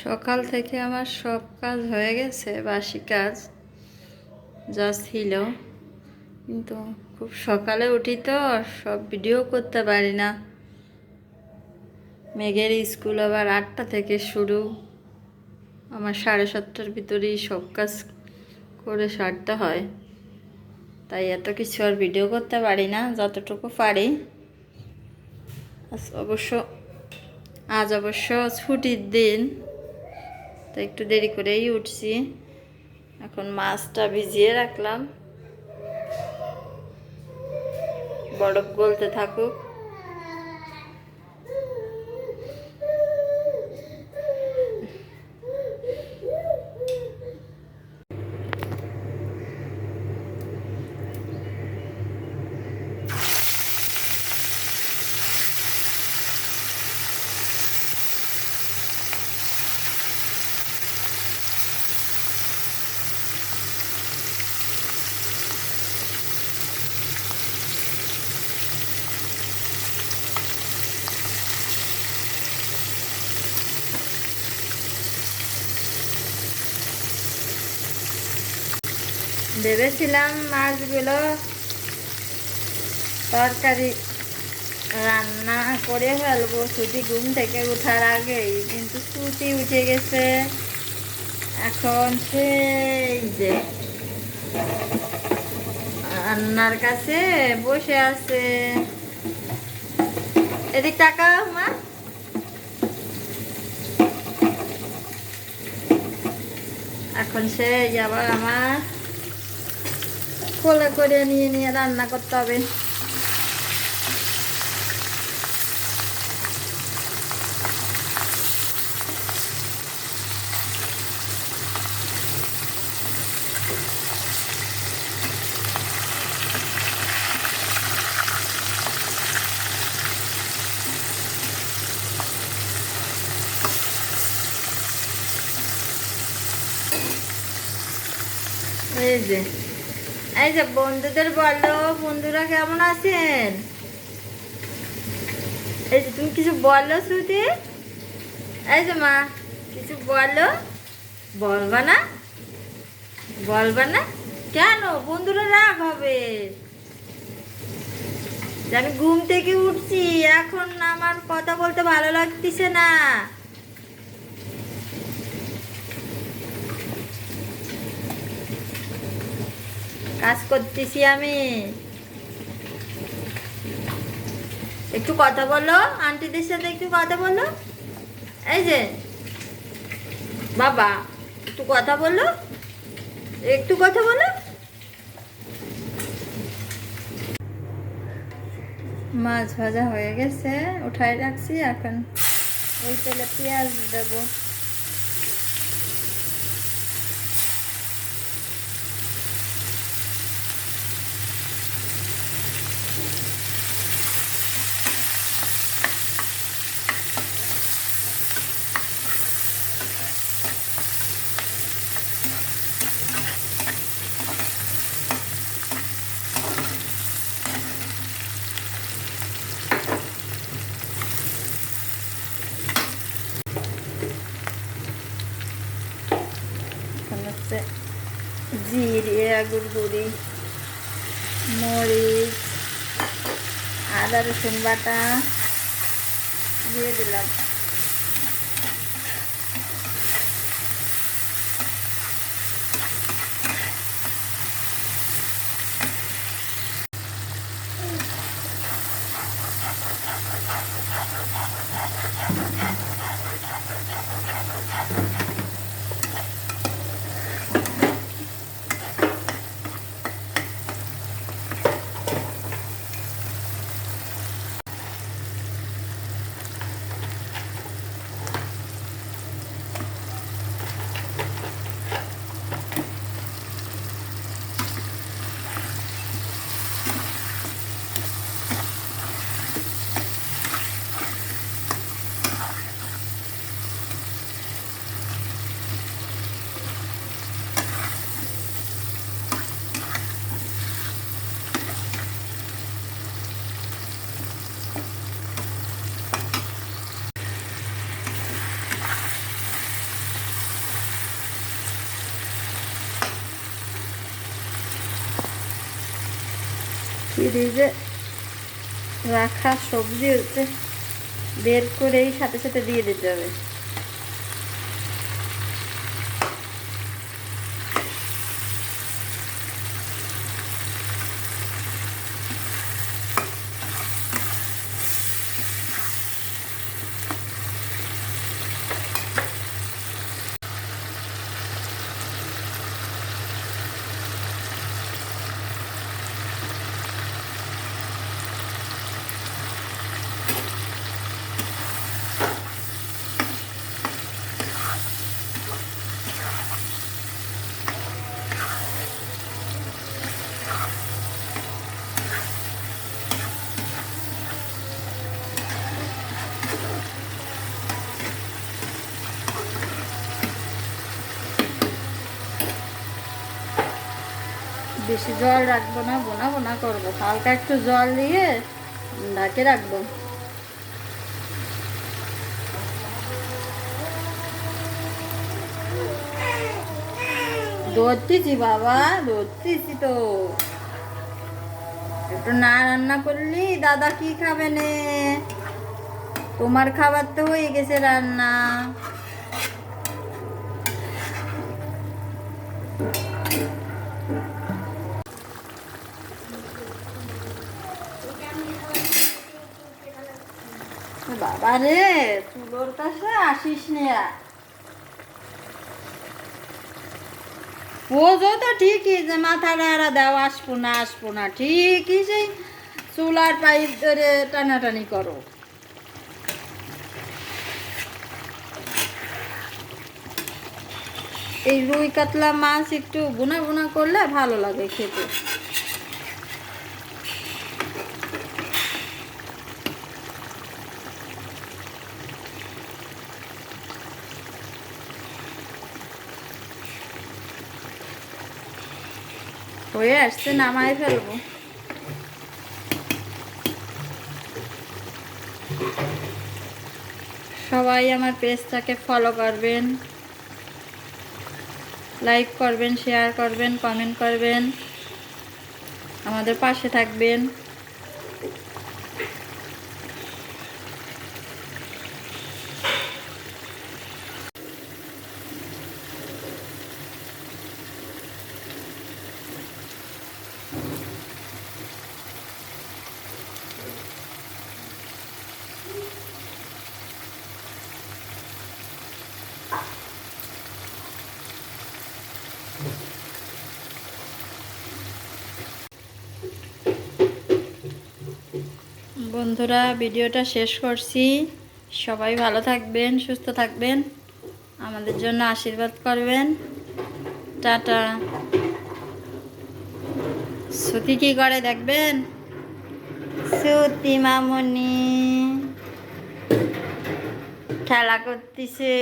সকাল থেকে আমার সব কাজ হয়ে গেছে, বাসি কাজ যা ছিল, কিন্তু খুব সকালে উঠি তো সব ভিডিও করতে পারি না। মেঘের স্কুল আবার 8টা থেকে শুরু, আমার 7:30টার ভিতরেই সব কাজ করে সারতে হয়, তাই এত কিছু আর ভিডিও করতে পারি না, যতটুকু পারি। আজ অবশ্য ছুটির দিন, তো একটু দেরি করেই উঠছি। এখন মাছটা ভিজিয়ে রাখলাম, বরফ গলতে থাকুক। ভেবেছিলাম মাছগুলো তরকারি রান্না করে ফেলবো ছুটি ঘুম থেকে ওঠার আগেই, কিন্তু ছুটি উঠে গেছে। এখন সেই যে রান্নার কাছে বসে আছে। এদিক টাকা মা, এখন সে আবার আমার কোলে করে নিয়ে নিয়ে রান্না করতে হবে। এই যে বন্ধুদের বলো, বন্ধুরা কেমন আছেন? এই যে তুমি কিছু বলো শ্রুতি, এই যে মা কিছু বলো। বলবা না? বলবা না কেন? বন্ধুরা রাগ হবে। আমি ঘুম থেকে উঠছি, এখন আমার কথা বলতে ভালো লাগতেছে না। কাজ করতেছি আমি, একটু কথা বলো, আন্টিদের সাথে একটু কথা বলো। এই যে বাবা একটু কথা বলো, একটু কথা বলো। মাছ ভাজা হয়ে গেছে, উঠাই রাখছি, এখন ওই তেলে পেঁয়াজ দেবো। জিরে, গুড়গুড়ি, মরিচ, আদা রসুন বাটা দিয়ে দিলাম। ফ্রিজে রাখা সবজি হচ্ছে বের করেই সাথে সাথে দিয়ে দিতে হবে। বেশি জল রাখবো না, বোনা বোনা করবো, হালকা একটু জল দিয়ে ঢাকে রাখবো। ধরতেছি বাবা, ধরতেছি তো। একটু না রান্না করলি দাদা কি খাবে নে? তোমার খাবার তো হয়ে গেছে রান্না। বাবা রে, চুলোর কাছে আসিস নে। বোঝো তো ঠিকই যে মাথাটা এরা দেওয়া আসবো না ঠিকই, সেই চুলার পাইপ ধরে টানাটানি করো। এই রুই কাতলা মাছ একটু বোনা বোনা করলে ভালো লাগে খেতে। হয়ে আসছে, নামাই ফেলবো। সবাই আমার পেজটাকে ফলো করবেন, লাইক করবেন, শেয়ার করবেন, কমেন্ট করবেন, আমাদের পাশে থাকবেন। বন্ধুরা, ভিডিওটা শেষ করছি। সবাই ভালো থাকবেন, সুস্থ থাকবেন, আমাদের জন্য আশীর্বাদ করবেন। টাটা। শ্রুতি কি করে দেখবেন? শ্রুতি মামনি খেলা করতেছে।